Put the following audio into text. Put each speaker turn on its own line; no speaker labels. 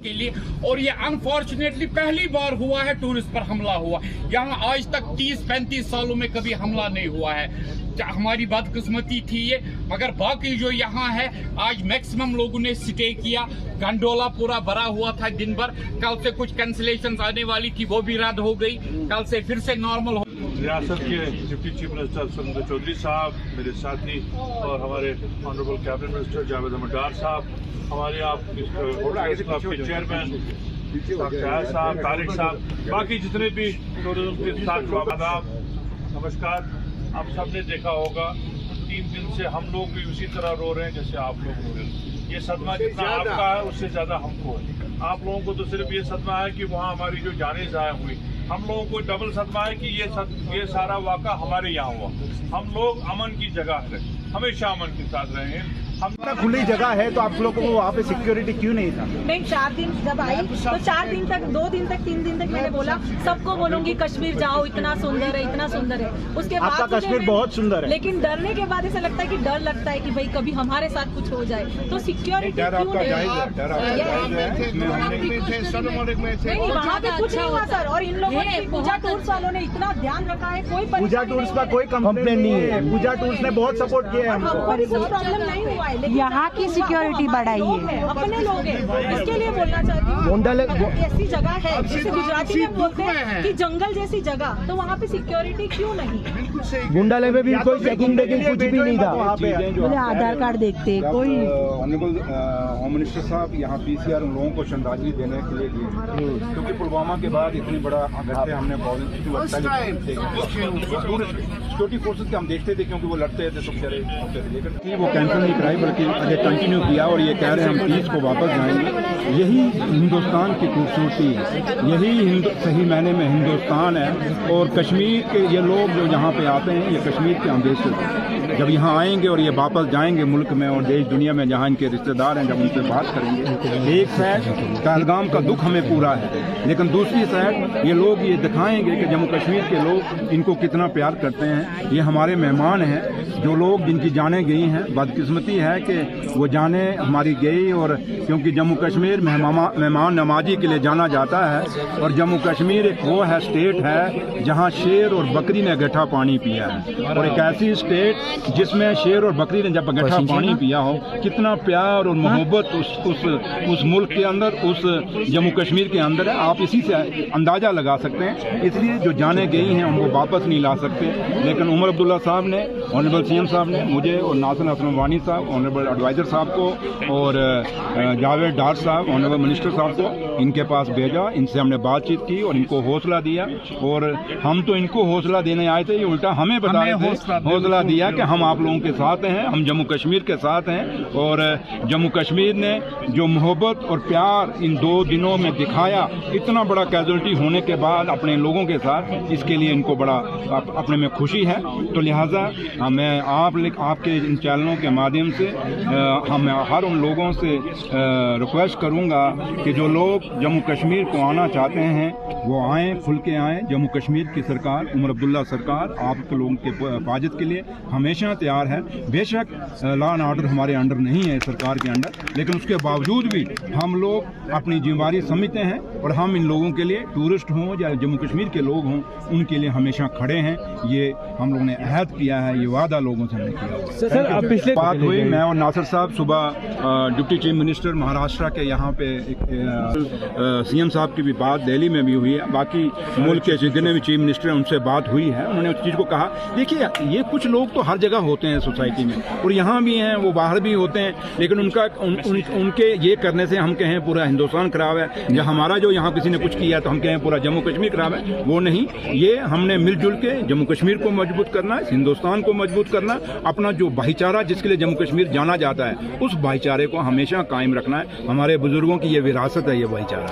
के लिए। और ये अनफॉर्चुनेटली पहली बार हुआ है टूरिस्ट पर हमला हुआ। यहाँ आज तक 30-35 सालों में कभी हमला नहीं हुआ है। हमारी बदकिस्मती थी ये, मगर बाकी जो यहाँ है आज मैक्सिमम लोगों ने स्टे किया। गंडोला पूरा भरा हुआ था दिन भर। कल से कुछ कैंसिलेशन आने वाली थी, वो भी रद्द हो गई। कल से फिर से नॉर्मल हो।
रियासत के deputy chief minister Surendra Choudhary साहब, मेरे साथी और हमारे honourable cabinet minister Javed Ahmed Dar साहब, हमारे होटल क्लब के चेयरमैन साहब, तारिक साहब, बाकी जितने भी टूरिज्म के साथ आदाब, नमस्कार। आप सबने देखा होगा 3 दिन से हम लोग भी उसी तरह रो रहे हैं जैसे आप लोग रो रहे हैं। ये सदमा जितना आपका है उससे ज्यादा हमको है। आप लोगों को तो सिर्फ ये सदमा है कि वहाँ हमारी जो जानें ज़ाया हुई, हम लोगों को डबल सदमा है कि ये सारा वाक़ा हमारे यहाँ हुआ। हम लोग अमन की जगह रहे, हमेशा अमन के साथ रहे हैं। हम
खुली जगह है तो आप लोगों को वहाँ पे सिक्योरिटी क्यों नहीं था?
नहीं, 4 दिन जब आई तो 4 दिन तक, 2 दिन तक, 3 दिन तक मैंने बोला सबको बोलूंगी कश्मीर जाओ, इतना सुंदर है, इतना सुंदर है। उसके बाद
आपका कश्मीर बहुत सुंदर है,
लेकिन डरने के बाद ऐसा लगता है कि डर लगता है कि भाई कभी हमारे साथ कुछ हो जाए। तो सिक्योरिटी क्यों नहीं? वहाँ पे कुछ नहीं हुआ सर। और इन लोगों ने, पूजा टूर्स वालों ने इतना ध्यान रखा है। कोई
पूजा टूर्स का कोई कंप्लेन नहीं है। पूजा टूर्स ने बहुत सपोर्ट किया है हमको।
प्रॉब्लम नहीं हुआ है।
यहाँ की सिक्योरिटी बढ़ाई है,
अपने लोग हैं, इसके लिए बोलना चाहती हूँ। ऐसी जगह है जैसे गुजराती में बोलते हैं कि जंगल जैसी जगह, तो वहाँ पे सिक्योरिटी क्यों नहीं?
गुंडाले में भी कोई चेकिंग कुछ भी नहीं था वहाँ पे।
बोले आधार कार्ड देखते कोई।
ऑनरेबल होम मिनिस्टर साहब यहाँ पीसीआर उन लोगों को श्रद्धांजलि देने के लिए गए, क्योंकि पुलवामा के बाद इतनी बड़ा घटते हमने सिक्योरिटी फोर्सेस के हम देखते थे, क्योंकि वो लड़ते थे, सब चले होते थे, लेकिन वो कैंसिल नहीं कराई बल्कि आगे कंटिन्यू किया। और ये कह रहे हैं हम पीस को वापस जाएंगे। यही हिंदुस्तान की खूबसूरती है, यही सही मायने में हिंदुस्तान है। और कश्मीर के ये लोग जो यहाँ पे आते हैं, ये कश्मीर के एम्बेसडर जब यहाँ आएंगे और ये वापस जाएंगे मुल्क में और देश दुनिया में जहाँ इनके रिश्तेदार हैं, जब उनसे बात करेंगे, एक साइड पहलगाम का दुख हमें पूरा है, लेकिन दूसरी साइड ये लोग ये दिखाएंगे कि जम्मू कश्मीर के लोग इनको कितना प्यार करते हैं। ये हमारे मेहमान हैं, जो लोग जिनकी जानें गई हैं। बदकिस्मती है कि वो जानें हमारी गई, और क्योंकि जम्मू कश्मीर मेहमान नवाजी के लिए जाना जाता है। और जम्मू कश्मीर एक वो है, स्टेट है जहाँ शेर और बकरी ने गड्ढा पानी पिया है। और एक ऐसी स्टेट जिसमें शेर और बकरी ने जब गड्ढा पानी पिया हो, कितना प्यार और मोहब्बत उस मुल्क के अंदर, उस जम्मू कश्मीर के अंदर है, आप इसी से अंदाजा लगा सकते हैं। इसलिए जो जाने गई हैं उनको वापस नहीं ला सकते। लेकिन उमर अब्दुल्ला साहब ने, ऑनरेबल सीएम साहब ने मुझे और नासिर हसन वानी साहब, ऑनरेबल एडवाइजर साहब को, और जावेद डार साहब, ऑनरेबल मिनिस्टर साहब को इनके पास भेजा। इनसे हमने बातचीत की और इनको हौसला दिया। और हम तो इनको हौसला देने आए थे, ये उल्टा हमें बता रहे थे, हौसला दिया कि हम आप लोगों के साथ हैं, हम जम्मू कश्मीर के साथ हैं। और जम्मू कश्मीर ने जो मोहब्बत और प्यार इन 2 दिनों में दिखाया, इतना बड़ा कैजुअलिटी होने के बाद अपने लोगों के साथ, इसके लिए इनको बड़ा अपने में खुशी है। तो लिहाजा मैं आपके इन चैनलों के माध्यम से हम हर उन लोगों से रिक्वेस्ट करूंगा कि जो लोग जम्मू कश्मीर को आना चाहते हैं वो आएँ, खुल के आएँ। जम्मू कश्मीर की सरकार, उमर अब्दुल्ला सरकार, आप लोगों के हिफाजत के लिए हमेशा तैयार है। बेशक लॉ एंड ऑर्डर हमारे अंडर नहीं है सरकार के अंडर, लेकिन उसके बावजूद भी हम लोग अपनी जिम्मेदारी समझते हैं और हम इन लोगों के लिए, टूरिस्ट हों या जम्मू कश्मीर के लोग हों, उनके लिए हमेशा खड़े हैं। ये हम लोगों ने अहद किया है, ये वादा लोगों से हमने किया।
सर अब पिछले
बात हुई, मैं और नासिर साहब सुबह डिप्टी चीफ मिनिस्टर महाराष्ट्र के यहाँ पे सीएम साहब की भी बात दिल्ली में भी हुई है, बाकी मुल्क के जितने भी चीफ मिनिस्टर हैं उनसे बात हुई है। उन्होंने उस चीज़ को कहा, देखिए ये कुछ लोग तो हर जगह होते हैं सोसाइटी में, और यहाँ भी हैं, वो बाहर भी होते हैं, लेकिन उनके ये करने से हम कहें पूरा हिंदुस्तान खराब है, या हमारा जो यहाँ किसी ने कुछ किया तो हम कहें पूरा जम्मू कश्मीर खराब है, वो नहीं। ये हमने मिलजुल के जम्मू कश्मीर को मजबूत करना, हिंदुस्तान को मजबूत करना, अपना जो भाईचारा जिसके लिए जम्मू कश्मीर जाना जाता है, उस भाईचारे को हमेशा कायम रखना है। हमारे बुजुर्गों की ये विरासत है, ये भाईचारा।